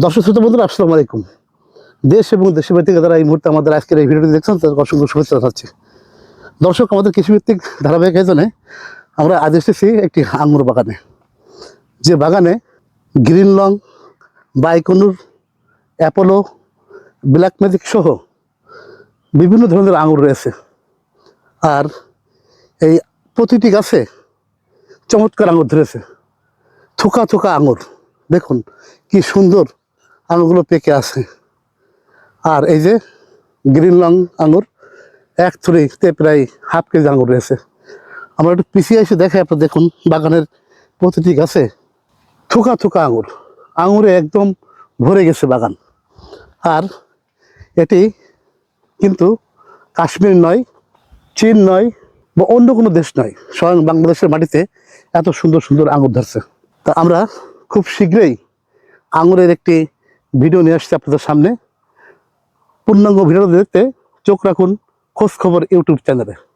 দর্শক শ্রোতা বন্ধুরা, আসসালামু আলাইকুম। দেশ এবং দেশের বাইরে থেকে যারা এই মুহূর্তে আমাদের আজকের এই ভিডিওটি দেখছেন তাদের অসংখ্য শুভেচ্ছা জানাচ্ছি। দর্শক, আমাদের কৃষিভিত্তিক ধারাবাহিক আয়োজনে আমরা আজ এসেছি একটি আঙুর বাগানে, যে বাগানে green long, Baikonur, Apollo, black magic সহ বিভিন্ন ধরনের আঙুর রয়েছে। আর এই প্রতিটি গাছে চমৎকার আঙুর ধরেছে, থোকা থোকা আঙুর। দেখুন কি সুন্দর আঙুরগুলো পেকে আছে। আর এই যে গ্রিন লং আঙুর, এক থুরিতে প্রায় হাফ কেজি আঙুর রয়েছে। আমরা একটু পিছিয়ে এসে দেখে আপনার দেখুন, বাগানের প্রতিটি গাছে থোকা থোকা আঙুর, আঙুরে একদম ভরে গেছে বাগান। আর এটি কিন্তু কাশ্মীর নয়, চীন নয়, বা অন্য কোনো দেশ নয়, স্বয়ং বাংলাদেশের মাটিতে এত সুন্দর সুন্দর আঙুর ধরছে। তা আমরা খুব শীঘ্রই আঙুরের একটি ভিডিও নিয়ে আসছি আপনাদের সামনে। পূর্ণাঙ্গ ভিডিও দেখতে চোখ রাখুন খোঁজ খবর ইউটিউব চ্যানেলে।